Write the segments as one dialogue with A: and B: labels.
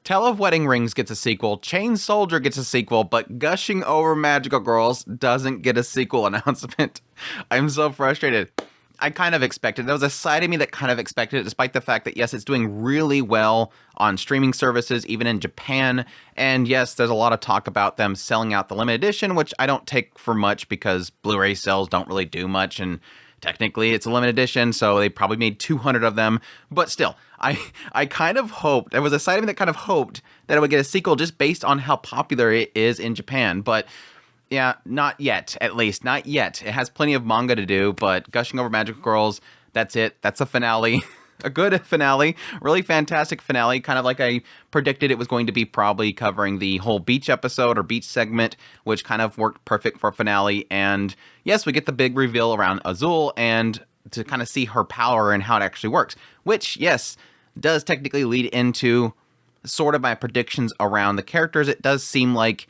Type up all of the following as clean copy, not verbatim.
A: Tale of Wedding Rings gets a sequel, Chain Soldier gets a sequel, but Gushing Over Magical Girls doesn't get a sequel announcement. I'm so frustrated. I kind of expected. There was a side of me that kind of expected it, despite the fact that, yes, it's doing really well on streaming services, even in Japan. And yes, there's a lot of talk about them selling out the limited edition, which I don't take for much because Blu-ray sales don't really do much. And technically, it's a limited edition, so they probably made 200 of them. But still, I kind of hoped, there was a side of me that kind of hoped that it would get a sequel just based on how popular it is in Japan. But yeah, not yet, at least. Not yet. It has plenty of manga to do, but Gushing Over Magical Girls, that's it. That's a finale. A good finale. Really fantastic finale. Kind of like I predicted it was going to be, probably covering the whole beach episode or beach segment, which kind of worked perfect for a finale. And yes, we get the big reveal around Azul and to kind of see her power and how it actually works. Which, yes, does technically lead into sort of my predictions around the characters. It does seem like,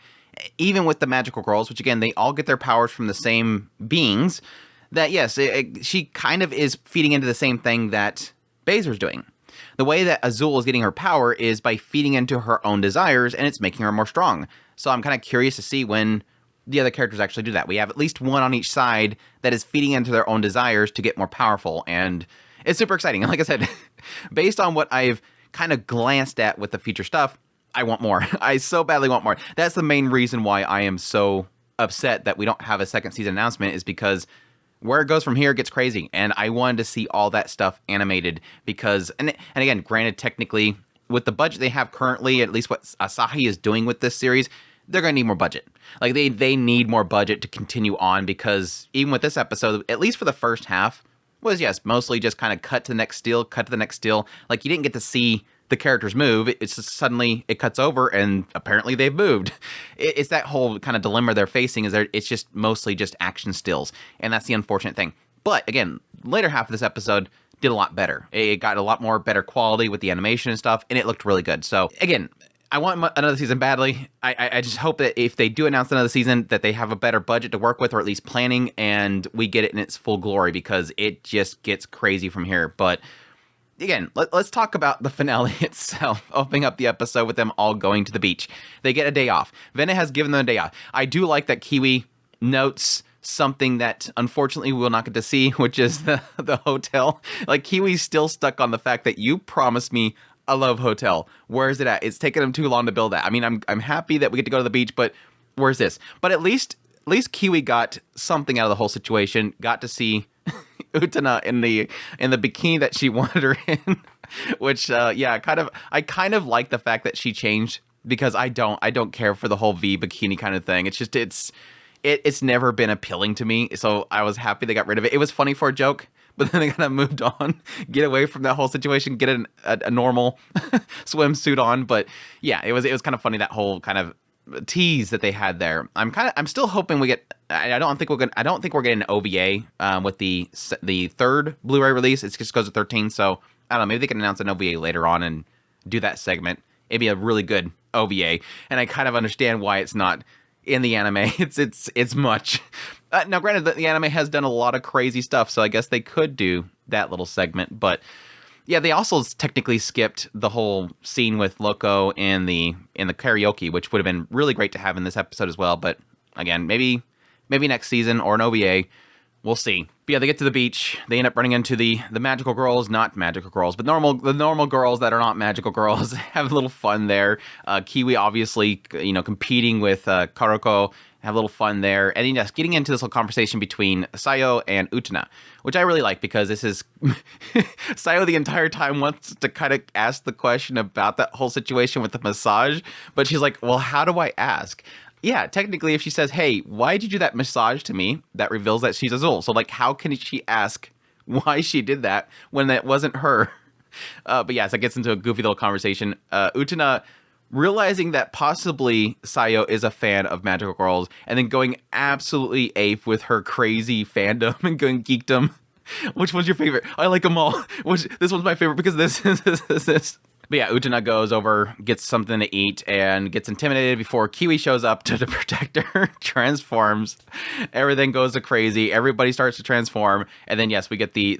A: even with the magical girls, which again, they all get their powers from the same beings, that yes, she kind of is feeding into the same thing that Beizer's doing. The way that Azul is getting her power is by feeding into her own desires, and it's making her more strong. So I'm kind of curious to see when the other characters actually do that. We have at least one on each side that is feeding into their own desires to get more powerful, and it's super exciting. And like I said, based on what I've kind of glanced at with the future stuff, I want more. I so badly want more. That's the main reason why I am so upset that we don't have a second season announcement, is because where it goes from here gets crazy. And I wanted to see all that stuff animated because, and again, granted, technically, with the budget they have currently, at least what Asahi is doing with this series, they're going to need more budget. Like, they need more budget to continue on, because even with this episode, at least for the first half, was, yes, mostly just kind of cut to the next still, cut to the next still. Like, you didn't get to see the characters move. It's just suddenly it cuts over and apparently they've moved. It's that whole kind of dilemma they're facing, is that it's just mostly just action stills. And that's the unfortunate thing. But again, later half of this episode did a lot better. It got a lot more better quality with the animation and stuff, and it looked really good. So again, I want another season badly. I just hope that if they do announce another season, that they have a better budget to work with, or at least planning, and we get it in its full glory, because it just gets crazy from here. But again, let's talk about the finale itself, opening up the episode with them all going to the beach. They get a day off. Vena has given them a day off. I do like that Kiwi notes something that unfortunately we will not get to see, which is the hotel. Like, Kiwi's still stuck on the fact that you promised me a love hotel. Where is it at? It's taken them too long to build that. I mean, I'm happy that we get to go to the beach, but where's this? But at least Kiwi got something out of the whole situation. Got to see Utena in the bikini that she wanted her in, which yeah, I kind of like the fact that she changed, because I don't care for the whole V bikini kind of thing. It's just it's never been appealing to me, so I was happy they got rid of it. It was funny for a joke, but then they kind of moved on, get away from that whole situation, get a normal swimsuit on. But yeah, it was kind of funny, that whole kind of tease that they had there. I'm still hoping we get. I don't think we're getting an OVA with the third Blu-ray release. It just goes to 13. So I don't know. Maybe they can announce an OVA later on and do that segment. It'd be a really good OVA. And I kind of understand why it's not in the anime. It's much. Now, granted, the anime has done a lot of crazy stuff, so I guess they could do that little segment. But yeah, they also technically skipped the whole scene with Loco in the karaoke, which would have been really great to have in this episode as well. But again, maybe next season or an OVA. We'll see. But yeah, they get to the beach. They end up running into the magical girls, not magical girls, but the normal girls that are not magical girls. Have a little fun there. Kiwi obviously, competing with Karoko. Have a little fun there. And just getting into this little conversation between Sayo and Utena, which I really like, because this is Sayo the entire time wants to kind of ask the question about that whole situation with the massage, but she's like, well, how do I ask? Yeah, technically, if she says, hey, why did you do that massage to me? That reveals that she's Azul. So, like, how can she ask why she did that when that wasn't her? But yeah, so it gets into a goofy little conversation. Utena realizing that possibly Sayo is a fan of magical girls, and then going absolutely ape with her crazy fandom and going geekdom. Which one's your favorite? I like them all. This one's my favorite because this. But yeah, Utena goes over, gets something to eat, and gets intimidated before Kiwi shows up to protect her, transforms. Everything goes to crazy. Everybody starts to transform. And then, yes, we get the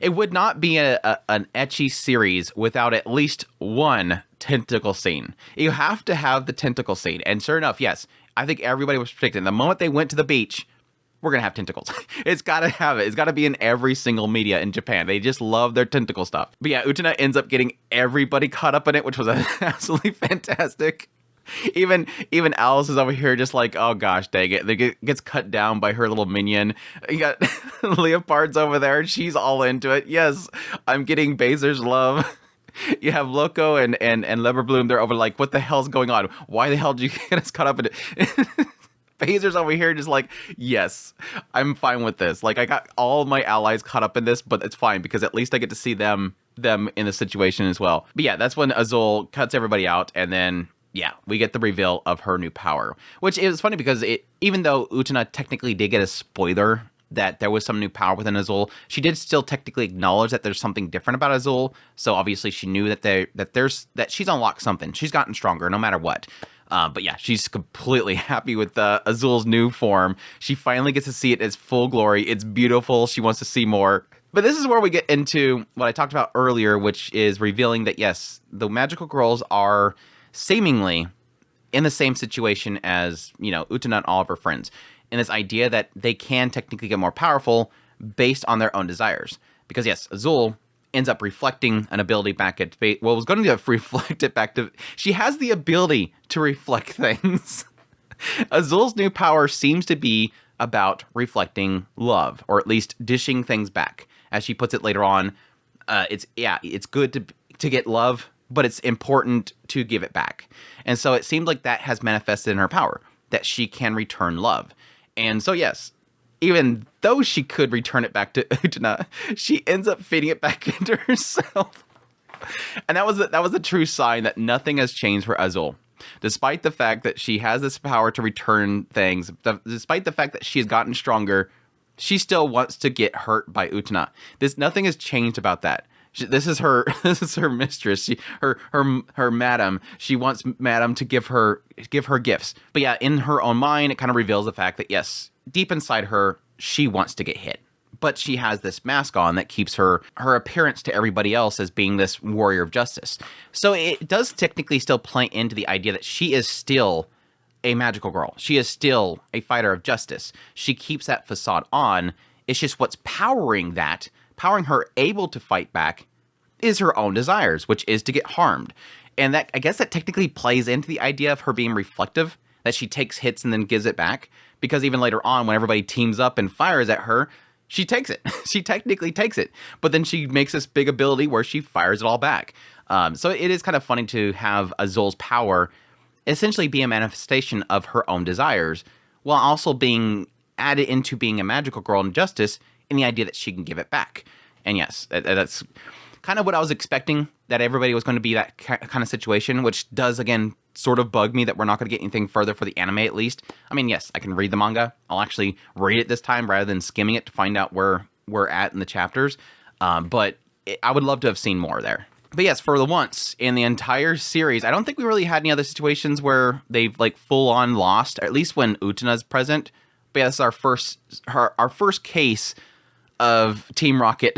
A: it would not be an ecchi series without at least one tentacle scene. You have to have the tentacle scene. And sure enough, yes, I think everybody was predicting the moment they went to the beach, we're going to have tentacles. It's got to have it. It's got to be in every single media in Japan. They just love their tentacle stuff. But yeah, Utena ends up getting everybody caught up in it, which was absolutely fantastic. Even Alice is over here just like, oh gosh, dang it. Gets cut down by her little minion. You got Leopard's over there, and she's all into it. Yes, I'm getting Bazer's love. You have Loco and Leberbloom. They're over like, what the hell's going on? Why the hell did you get us caught up in it? Bazer's over here just like, yes, I'm fine with this. Like, I got all my allies caught up in this, but it's fine because at least I get to see them in the situation as well. But yeah, that's when Azul cuts everybody out, and then yeah, we get the reveal of her new power, which is funny because even though Utena technically did get a spoiler that there was some new power within Azul, she did still technically acknowledge that there's something different about Azul. So obviously she knew that she's unlocked something. She's gotten stronger no matter what. But yeah, she's completely happy with Azul's new form. She finally gets to see it as full glory. It's beautiful. She wants to see more. But this is where we get into what I talked about earlier, which is revealing that yes, the magical girls are seemingly in the same situation as, Utena and all of her friends. And this idea that they can technically get more powerful based on their own desires. Because yes, Azul ends up reflecting an ability back at... Well, was going to reflect it back to... She has the ability to reflect things. Azul's new power seems to be about reflecting love, or at least dishing things back. As she puts it later on, it's good to get love, but it's important to give it back. And so it seemed like that has manifested in her power, that she can return love. And so yes, even though she could return it back to Utena, she ends up feeding it back into herself. And that was a true sign that nothing has changed for Azul. Despite the fact that she has this power to return things, despite the fact that she has gotten stronger, she still wants to get hurt by Utena. Nothing has changed about that. This is her mistress, her madam. She wants madam to give her gifts. But yeah, in her own mind, it kind of reveals the fact that yes, deep inside her, she wants to get hit. But she has this mask on that keeps her appearance to everybody else as being this warrior of justice. So it does technically still play into the idea that she is still a magical girl. She is still a fighter of justice. She keeps that facade on. It's just what's powering her able to fight back is her own desires, which is to get harmed. And that, I guess that technically plays into the idea of her being reflective, that she takes hits and then gives it back. Because even later on, when everybody teams up and fires at her, she takes it. She technically takes it. But then she makes this big ability where she fires it all back. So it is kind of funny to have Azul's power essentially be a manifestation of her own desires, while also being added into being a magical girl in justice in the idea that she can give it back. And yes, that's kind of what I was expecting, that everybody was going to be that kind of situation, which does, again, sort of bug me that we're not going to get anything further for the anime, at least. I mean, yes, I can read the manga. I'll actually read it this time rather than skimming it to find out where we're at in the chapters. But I would love to have seen more there. But yes, for the once in the entire series, I don't think we really had any other situations where they've like full on lost, or at least when Utena's present. But yeah, this is our first case of Team Rocket,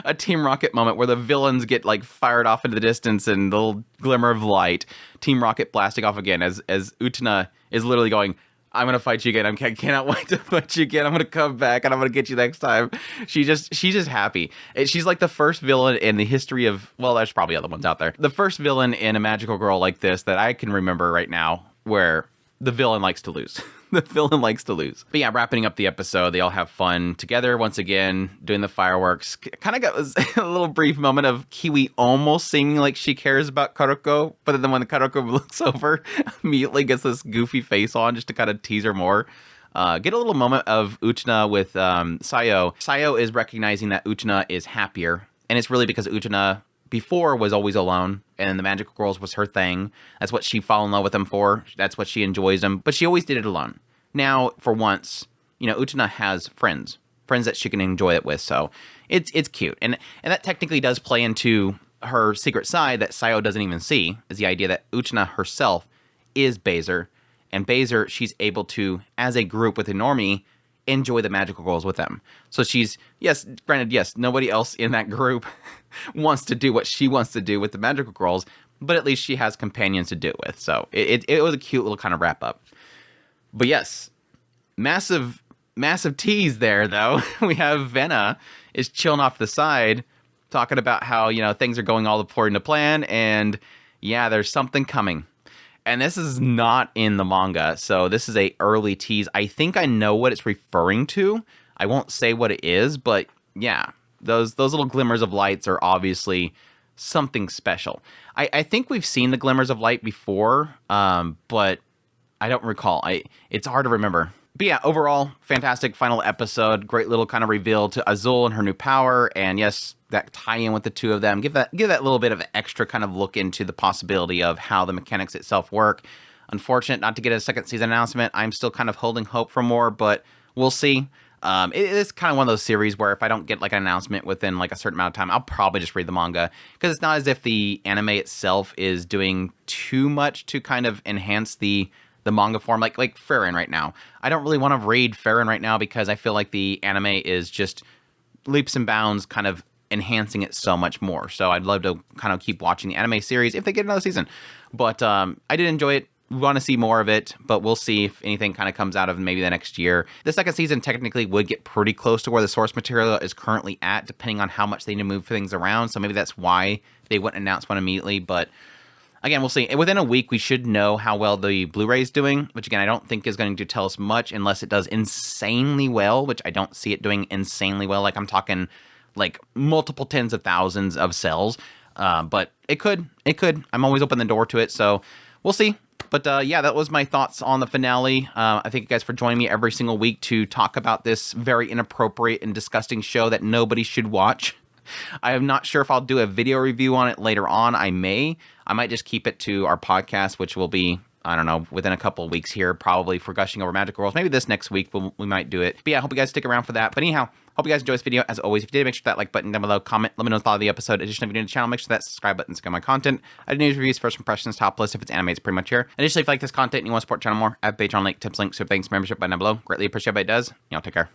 A: a Team Rocket moment where the villains get like fired off into the distance and the little glimmer of light. Team Rocket blasting off again as Utena is literally going, I'm going to fight you again. I cannot wait to fight you again. I'm going to come back and I'm going to get you next time. She's just happy. She's like the first villain in the history of, well, there's probably other ones out there. The first villain in a magical girl like this that I can remember right now where the villain likes to lose. The villain likes to lose. But yeah, wrapping up the episode, they all have fun together once again, doing the fireworks. Kind of got a little brief moment of Kiwi almost seeming like she cares about Karoko, but then when Karoko looks over, immediately gets this goofy face on just to kind of tease her more. Get a little moment of Utena with Sayo. Sayo is recognizing that Utena is happier, and it's really because Utena before was always alone, and the magical girls was her thing. That's what she fell in love with them for. That's what she enjoys them, but she always did it alone. Now, for once, Utena has friends that she can enjoy it with, so it's cute. And that technically does play into her secret side that Sayo doesn't even see, is the idea that Utena herself is Bazer, and Bazer, she's able to, as a group with Enormi, enjoy the magical girls with them. So she's, yes, granted, yes, nobody else in that group wants to do what she wants to do with the magical girls, but at least she has companions to do it with. So it was a cute little kind of wrap up. But yes, massive tease there, though. We have Venna is chilling off the side, talking about how, things are going all according to plan, and yeah, there's something coming. And this is not in the manga, so this is a early tease. I think I know what it's referring to. I won't say what it is, but yeah, those little glimmers of lights are obviously something special. I think we've seen the glimmers of light before, but I don't recall. It's hard to remember. But yeah, overall, fantastic final episode. Great little kind of reveal to Azul and her new power. And yes, that tie-in with the two of them. Give that little bit of extra kind of look into the possibility of how the mechanics itself work. Unfortunate not to get a second season announcement. I'm still kind of holding hope for more, but we'll see. It is kind of one of those series where if I don't get like an announcement within like a certain amount of time, I'll probably just read the manga, because it's not as if the anime itself is doing too much to kind of enhance the manga form, like Farron right now. I don't really want to read Farron right now because I feel like the anime is just leaps and bounds kind of enhancing it so much more. So I'd love to kind of keep watching the anime series if they get another season. But I did enjoy it. We want to see more of it, but we'll see if anything kind of comes out of maybe the next year. The second season technically would get pretty close to where the source material is currently at, depending on how much they need to move things around. So maybe that's why they wouldn't announce one immediately, but again, we'll see. Within a week, we should know how well the Blu-ray is doing, which again, I don't think is going to tell us much unless it does insanely well, which I don't see it doing insanely well. Like I'm talking like multiple tens of thousands of sales, but it could. I'm always open the door to it, so we'll see. But yeah, that was my thoughts on the finale. I thank you guys for joining me every single week to talk about this very inappropriate and disgusting show that nobody should watch. I am not sure if I'll do a video review on it later on. I might just keep it to our podcast, which will be, I don't know, within a couple of weeks here, probably for Gushing Over Magical Girls. Maybe this next week we might do it. But yeah, I hope you guys stick around for that. But anyhow, hope you guys enjoy this video. As always, if you did, make sure that like button down below, comment, let me know the thought of the episode. Additionally, if you're new to the channel, make sure that subscribe button's on my content. I do news reviews, first impressions, top list. If it's anime, it's pretty much here. Additionally, if you like this content and you want to support the channel more, I have Patreon link, tips link, super thanks, membership button down below. Greatly appreciate it, but it does. Take care.